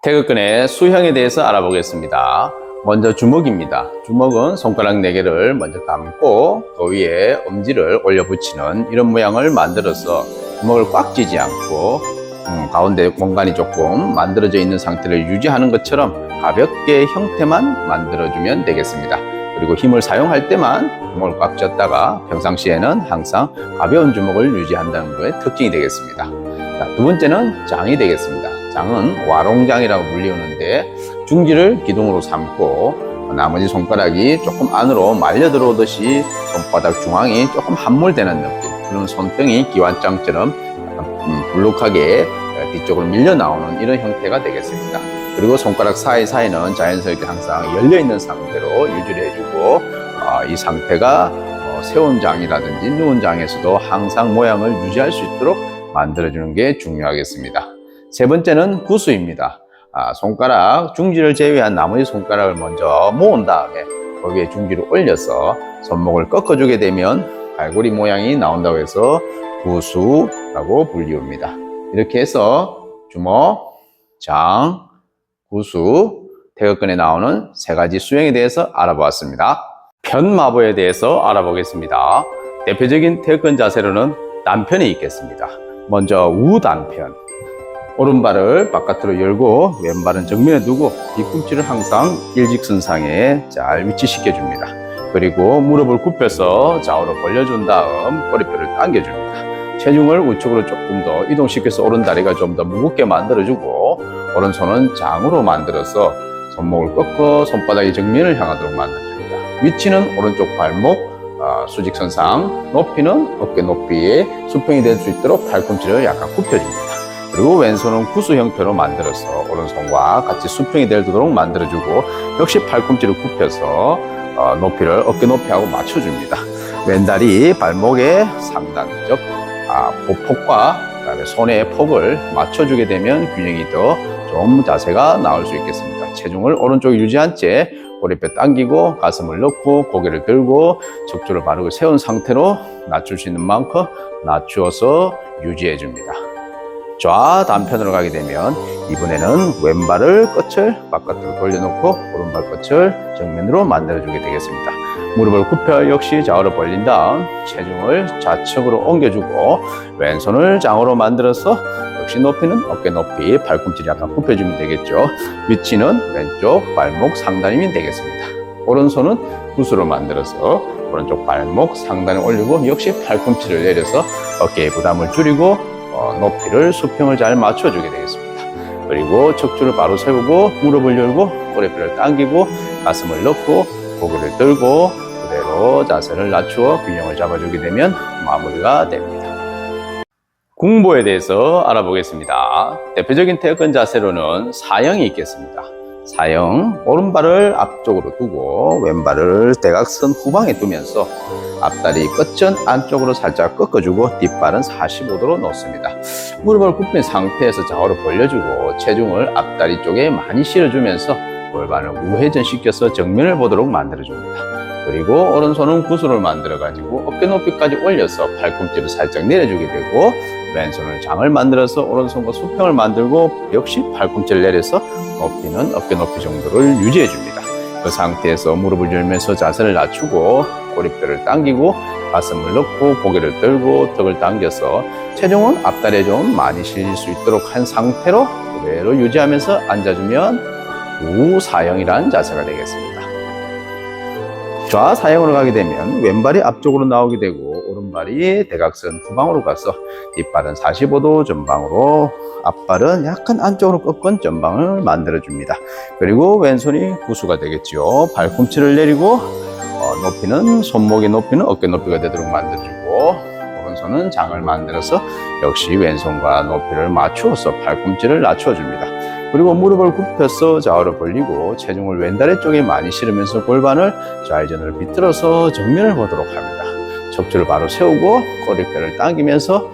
태극근의 수형에 대해서 알아보겠습니다. 먼저 주먹입니다. 주먹은 손가락 4개를 먼저 감고 그 위에 엄지를 올려 붙이는 이런 모양을 만들어서 주먹을 꽉 쥐지 않고 가운데 공간이 조금 만들어져 있는 상태를 유지하는 것처럼 가볍게 형태만 만들어주면 되겠습니다. 그리고 힘을 사용할 때만 주먹을 꽉 쥐었다가 평상시에는 항상 가벼운 주먹을 유지한다는 것의 특징이 되겠습니다. 자, 두 번째는 장이 되겠습니다. 장은 와롱장이라고 불리우는데 중지를 기둥으로 삼고 나머지 손가락이 조금 안으로 말려 들어오듯이 손바닥 중앙이 조금 함몰되는 느낌, 그런 손등이 기완장처럼 약간 불룩하게 뒤쪽으로 밀려 나오는 이런 형태가 되겠습니다. 그리고 손가락 사이사이는 자연스럽게 항상 열려 있는 상태로 유지를 해주고 이 상태가 세운 장이라든지 누운 장에서도 항상 모양을 유지할 수 있도록 만들어주는 게 중요하겠습니다. 세 번째는 구수입니다. 손가락 중지를 제외한 나머지 손가락을 먼저 모은 다음에 그 위에 중지를 올려서 손목을 꺾어주게 되면 갈고리 모양이 나온다고 해서 구수라고 불리웁니다. 이렇게 해서 주먹, 장, 구수, 태극근에 나오는 3가지 수형에 대해서 알아보았습니다. 편마보에 대해서 알아보겠습니다. 대표적인 태극근 자세로는 단편이 있겠습니다. 먼저 우단편. 오른발을 바깥으로 열고 왼발은 정면에 두고 뒤꿈치를 항상 일직선상에 잘 위치시켜 줍니다. 그리고 무릎을 굽혀서 좌우로 벌려준 다음 꼬리뼈를 당겨줍니다. 체중을 우측으로 조금 더 이동시켜서 오른다리가 좀 더 무겁게 만들어주고 오른손은 장으로 만들어서 손목을 꺾어 손바닥이 정면을 향하도록 만들어줍니다. 위치는 오른쪽 발목 수직선상, 높이는 어깨 높이에 수평이 될 수 있도록 팔꿈치를 약간 굽혀줍니다. 그리고 왼손은 구수 형태로 만들어서 오른손과 같이 수평이 되도록 만들어주고 역시 팔꿈치를 굽혀서 높이를 어깨 높이하고 맞춰줍니다. 왼다리 발목의 상단, 즉 보폭과 그다음에 손의 폭을 맞춰주게 되면 균형이 더 좋은 자세가 나올 수 있겠습니다. 체중을 오른쪽에 유지한 채 꼬리뼈 당기고 가슴을 넣고 고개를 들고 척추를 바르고 세운 상태로 낮출 수 있는 만큼 낮추어서 유지해 줍니다. 좌단편으로 가게 되면 이번에는 왼발을 끝을 바깥으로 돌려놓고 오른발 끝을 정면으로 만들어주게 되겠습니다. 무릎을 굽혀 역시 좌우로 벌린 다음 체중을 좌측으로 옮겨주고 왼손을 장으로 만들어서 역시 높이는 어깨 높이, 팔꿈치를 약간 굽혀주면 되겠죠. 위치는 왼쪽 발목 상단이면 되겠습니다. 오른손은 구수로 만들어서 오른쪽 발목 상단에 올리고 역시 팔꿈치를 내려서 어깨의 부담을 줄이고 높이를 수평을 잘 맞춰주게 되겠습니다. 그리고 척추를 바로 세우고 무릎을 열고 꼬리뼈를 당기고 가슴을 넣고 고개를 들고 그대로 자세를 낮추어 균형을 잡아주게 되면 마무리가 됩니다. 궁보에 대해서 알아보겠습니다. 대표적인 태극근 자세로는 사형이 있겠습니다. 사형, 오른발을 앞쪽으로 두고 왼발을 대각선 후방에 두면서 앞다리 끝은 안쪽으로 살짝 꺾어주고 뒷발은 45도로 놓습니다. 무릎을 굽힌 상태에서 좌우로 벌려주고 체중을 앞다리 쪽에 많이 실어주면서 골반을 우회전시켜서 정면을 보도록 만들어줍니다. 그리고 오른손은 구수를 만들어가지고 어깨 높이까지 올려서 팔꿈치를 살짝 내려주게 되고 왼손을 장을 만들어서 오른손과 수평을 만들고 역시 팔꿈치를 내려서 높이는 어깨 높이 정도를 유지해 줍니다. 그 상태에서 무릎을 열면서 자세를 낮추고 꼬리뼈를 당기고 가슴을 넣고 고개를 들고 턱을 당겨서 체중은 앞다리에 좀 많이 실릴 수 있도록 한 상태로 그대로 유지하면서 앉아주면 우사형이라는 자세가 되겠습니다. 좌사형으로 가게 되면 왼발이 앞쪽으로 나오게 되고 오른발이 대각선 후방으로 가서 뒷발은 45도 전방으로 앞발은 약간 안쪽으로 꺾은 전방을 만들어줍니다. 그리고 왼손이 구수가 되겠죠. 발꿈치를 내리고 높이는 손목의 높이는 어깨 높이가 되도록 만들어주고 오른손은 장을 만들어서 역시 왼손과 높이를 맞추어서 팔꿈치를 낮춰줍니다. 그리고 무릎을 굽혀서 좌우로 벌리고 체중을 왼다리 쪽에 많이 실으면서 골반을 좌회전을 비틀어서 정면을 보도록 합니다. 척추를 바로 세우고 꼬리뼈를 당기면서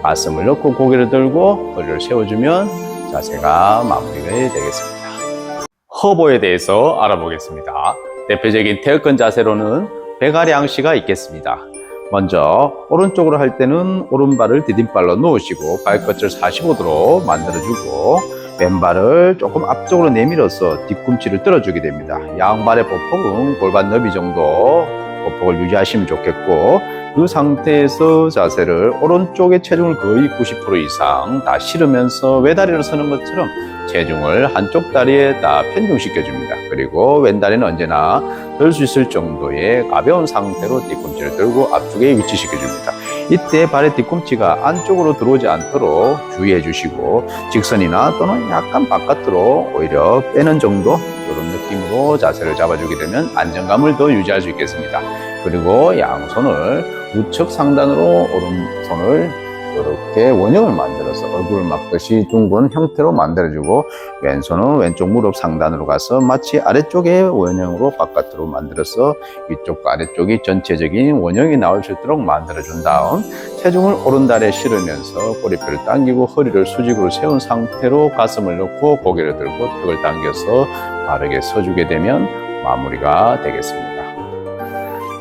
가슴을 넣고 고개를 들고 허리를 세워주면 자세가 마무리가 되겠습니다. 허보에 대해서 알아보겠습니다. 대표적인 태극근 자세로는 배가량시가 있겠습니다. 먼저 오른쪽으로 할 때는 오른발을 디딤발로 놓으시고 발끝을 45도로 만들어주고 왼발을 조금 앞쪽으로 내밀어서 뒤꿈치를 들어주게 됩니다. 양발의 보폭은 골반 너비 정도 보폭을 유지하시면 좋겠고, 그 상태에서 자세를 오른쪽에 체중을 거의 90% 이상 다 실으면서 외다리로 서는 것처럼 체중을 한쪽 다리에 다 편중시켜 줍니다. 그리고 왼다리는 언제나 들 수 있을 정도의 가벼운 상태로 뒤꿈치를 들고 앞쪽에 위치시켜 줍니다. 이때 발의 뒤꿈치가 안쪽으로 들어오지 않도록 주의해 주시고, 직선이나 또는 약간 바깥으로 오히려 빼는 정도, 이런 느낌으로 자세를 잡아주게 되면 안정감을 더 유지할 수 있겠습니다. 그리고 양손을 우측 상단으로 오른손을 이렇게 원형을 만들어서 얼굴을 막듯이 둥근 형태로 만들어주고, 왼손은 왼쪽 무릎 상단으로 가서 마치 아래쪽에 원형으로 바깥으로 만들어서 위쪽과 아래쪽이 전체적인 원형이 나올 수 있도록 만들어준 다음, 체중을 오른다리에 실으면서 꼬리뼈를 당기고 허리를 수직으로 세운 상태로 가슴을 넣고 고개를 들고 턱을 당겨서 바르게 서주게 되면 마무리가 되겠습니다.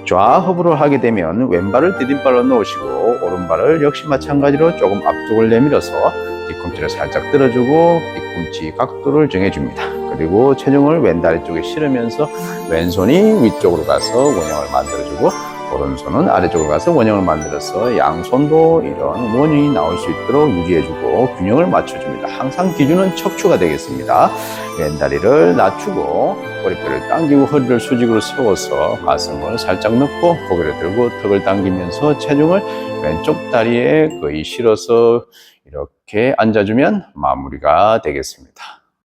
좌허브를 하게 되면 왼발을 디딤발로 넣으시고, 오른발을 역시 마찬가지로 조금 앞쪽을 내밀어서 뒤꿈치를 살짝 들어주고 뒤꿈치 각도를 정해줍니다. 그리고 체중을 왼다리 쪽에 실으면서 왼손이 위쪽으로 가서 원형을 만들어주고, 오른손은 아래쪽으로 가서 원형을 만들어서 양손도 이런 원형이 나올 수 있도록 유지해주고 균형을 맞춰줍니다. 항상 기준은 척추가 되겠습니다. 왼다리를 낮추고 꼬리뼈를 당기고 허리를 수직으로 세워서 가슴을 살짝 넣고 고개를 들고 턱을 당기면서 체중을 왼쪽 다리에 거의 실어서 이렇게 앉아주면 마무리가 되겠습니다.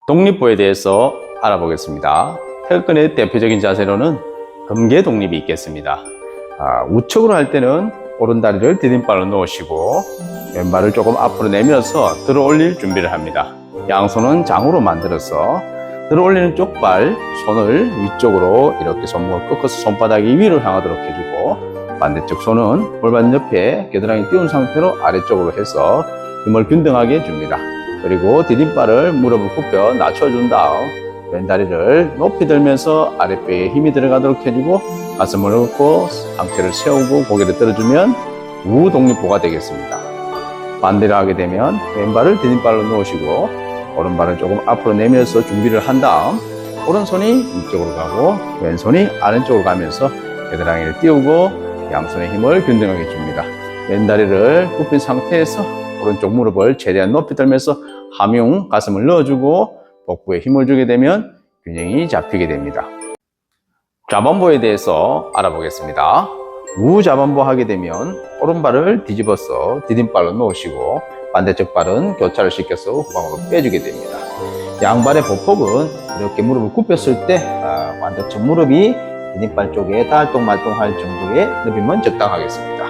독립부에 대해서 알아보겠습니다. 태극근의 대표적인 자세로는 금계 독립이 있겠습니다. 우측으로 할 때는 오른다리를 디딤발로 놓으시고 왼발을 조금 앞으로 내면서 들어 올릴 준비를 합니다. 양손은 장으로 만들어서 들어 올리는 쪽발 손을 위쪽으로 이렇게 손목을 꺾어서 손바닥이 위로 향하도록 해주고, 반대쪽 손은 골반 옆에 겨드랑이 띄운 상태로 아래쪽으로 해서 힘을 균등하게 해줍니다. 그리고 디딤발을 무릎을 굽혀 낮춰준 다음 왼다리를 높이 들면서 아랫배에 힘이 들어가도록 해주고 가슴을 얹고 상체를 세우고 고개를 들어주면 우독립보가 되겠습니다. 반대로 하게 되면 왼발을 디딤발로 놓으시고 오른발을 조금 앞으로 내면서 준비를 한 다음 오른손이 위쪽으로 가고 왼손이 아래쪽으로 가면서 겨드랑이를 띄우고 양손의 힘을 균등하게 줍니다. 왼다리를 굽힌 상태에서 오른쪽 무릎을 최대한 높이 들면서 함용 가슴을 넣어주고 복부에 힘을 주게 되면 균형이 잡히게 됩니다. 좌반보에 대해서 알아보겠습니다. 우좌반보 하게 되면 오른발을 뒤집어서 디딤발로 놓으시고 반대쪽 발은 교차를 시켜서 후방으로 빼주게 됩니다. 양발의 보폭은 이렇게 무릎을 굽혔을 때 반대쪽 무릎이 디딤발 쪽에 달동말동할 정도의 넓이면 적당하겠습니다.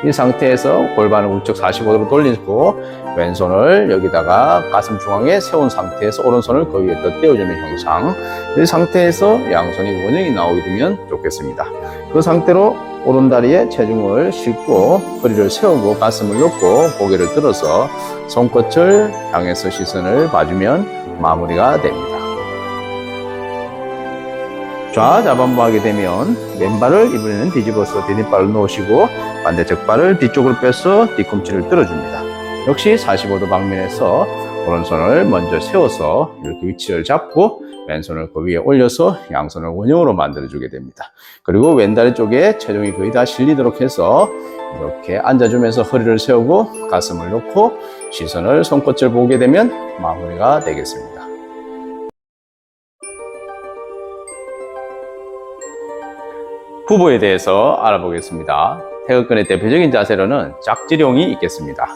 이 상태에서 골반을 우측 45도로 돌리고 왼손을 여기다가 가슴 중앙에 세운 상태에서 오른손을 그 위에 더 떼어주는 형상, 이 상태에서 양손이 원형이 나오게 되면 좋겠습니다. 그 상태로 오른다리에 체중을 싣고 허리를 세우고 가슴을 넣고 고개를 들어서 손끝을 향해서 시선을 봐주면 마무리가 됩니다. 좌좌반보 하게 되면 왼발을 이번에는 뒤집어서 디딤발을 놓으시고 반대쪽 발을 뒤쪽으로 빼서 뒤꿈치를 들어줍니다. 역시 45도 방면에서 오른손을 먼저 세워서 이렇게 위치를 잡고 왼손을 그 위에 올려서 양손을 원형으로 만들어주게 됩니다. 그리고 왼다리 쪽에 체중이 거의 다 실리도록 해서 이렇게 앉아주면서 허리를 세우고 가슴을 놓고 시선을 손끝을 보게 되면 마무리가 되겠습니다. 후보에 대해서 알아보겠습니다. 태극근의 대표적인 자세로는 짝지룡이 있겠습니다.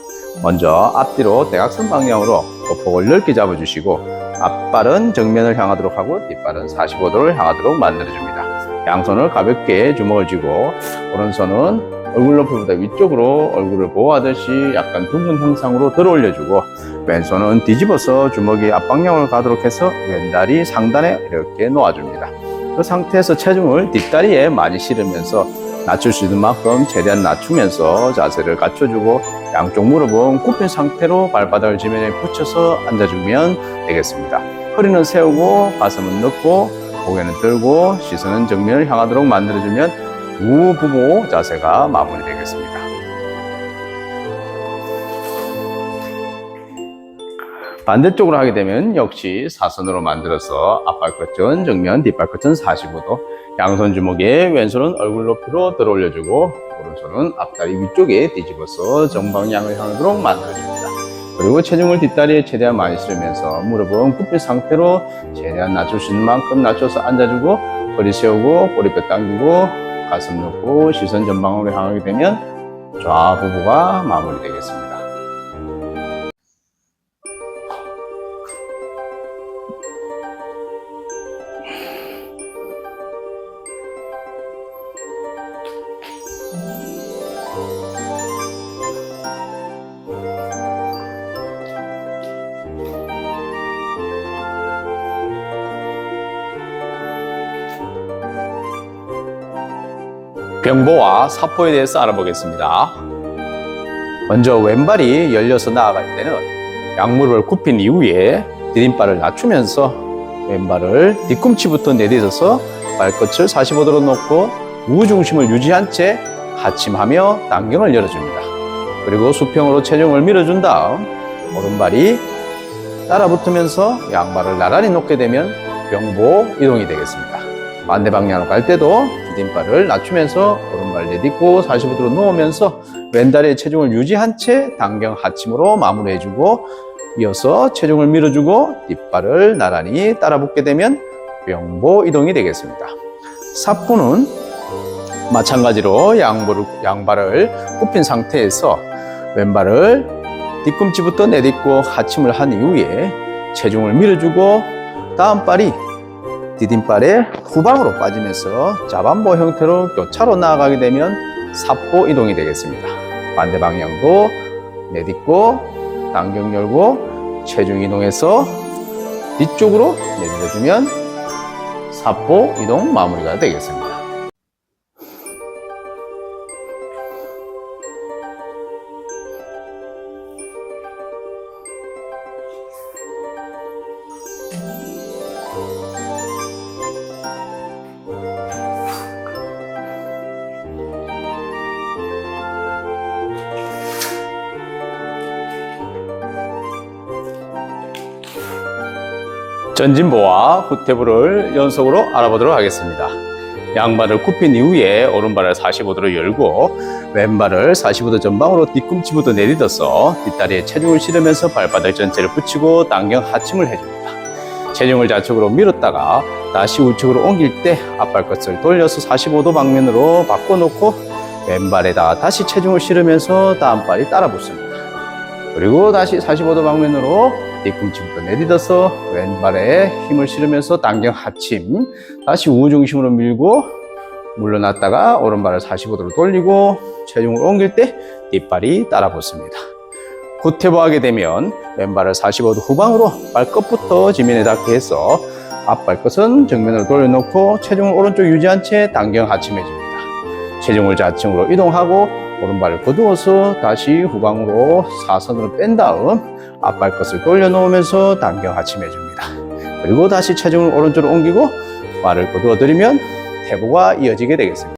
먼저 앞뒤로 대각선 방향으로 보폭을 넓게 잡아주시고 앞발은 정면을 향하도록 하고 뒷발은 45도를 향하도록 만들어줍니다. 양손을 가볍게 주먹을 쥐고 오른손은 얼굴 높이보다 위쪽으로 얼굴을 보호하듯이 약간 둥근 형상으로 들어 올려주고 왼손은 뒤집어서 주먹이 앞방향으로 가도록 해서 왼다리 상단에 이렇게 놓아줍니다. 그 상태에서 체중을 뒷다리에 많이 실으면서 낮출 수 있는 만큼 최대한 낮추면서 자세를 갖춰주고 양쪽 무릎은 굽힌 상태로 발바닥을 지면에 붙여서 앉아주면 되겠습니다. 허리는 세우고 가슴은 넣고 고개는 들고 시선은 정면을 향하도록 만들어주면 우부보 자세가 마무리되겠습니다. 반대쪽으로 하게 되면 역시 사선으로 만들어서 앞발끝 전 정면, 뒷발끝 전 45도, 양손 주먹에 왼손은 얼굴 높이로 들어 올려주고 오른손은 앞다리 위쪽에 뒤집어서 정방향을 향하도록 만들어줍니다. 그리고 체중을 뒷다리에 최대한 많이 실으면서 무릎은 굽힌 상태로 최대한 낮출 수 있는 만큼 낮춰서 앉아주고 허리 세우고 꼬리뼈 당기고 가슴 놓고 시선 전방으로 향하게 되면 좌부부가 마무리되겠습니다. 병보와 사포에 대해서 알아보겠습니다. 먼저 왼발이 열려서 나아갈 때는 양무릎을 굽힌 이후에 디딤발을 낮추면서 왼발을 뒤꿈치부터 내딛어서 발끝을 45도로 놓고 무중심을 유지한 채 하침하며 단경을 열어줍니다. 그리고 수평으로 체중을 밀어준 다음 오른발이 따라붙으면서 양발을 나란히 놓게 되면 병보 이동이 되겠습니다. 반대 방향으로 갈 때도 디딤발을 낮추면서 오른발 내딛고 45도로 놓으면서 왼다리에 체중을 유지한 채 단경 하침으로 마무리해주고 이어서 체중을 밀어주고 뒷발을 나란히 따라붙게 되면 병보 이동이 되겠습니다. 사포는 마찬가지로 양발을 굽힌 상태에서 왼발을 뒤꿈치부터 내딛고 하침을 한 이후에 체중을 밀어주고 다음 발이 디딤발의 후방으로 빠지면서 자반보 형태로 교차로 나아가게 되면 사포 이동이 되겠습니다. 반대 방향도 내딛고 단경 열고 체중 이동해서 뒤쪽으로 내밀어주면 사포 이동 마무리가 되겠습니다. 전진보와 후퇴부를 연속으로 알아보도록 하겠습니다. 양발을 굽힌 이후에 오른발을 45도로 열고 왼발을 45도 전방으로 뒤꿈치부터 내딛어서 뒷다리에 체중을 실으면서 발바닥 전체를 붙이고 단경 하침을 해줍니다. 체중을 좌측으로 밀었다가 다시 우측으로 옮길 때 앞발끝을 돌려서 45도 방면으로 바꿔놓고 왼발에다가 다시 체중을 실으면서 다음 발이 따라 붙습니다. 그리고 다시 45도 방면으로 뒤꿈치부터 내딛어서 왼발에 힘을 실으면서 단경 하침, 다시 우중심으로 밀고 물러났다가 오른발을 45도로 돌리고 체중을 옮길 때 뒷발이 따라 붙습니다. 후퇴부 하게 되면 왼발을 45도 후방으로 발끝부터 지면에 닿게 해서 앞발끝은 정면으로 돌려놓고 체중을 오른쪽 유지한 채 단경 하침해줍니다. 체중을 좌측으로 이동하고 오른발을 거두어서 다시 후방으로 사선으로 뺀 다음 앞발끝을 돌려놓으면서 단경 하침해줍니다. 그리고 다시 체중을 오른쪽으로 옮기고 발을 거두어 들이면 퇴부가 이어지게 되겠습니다.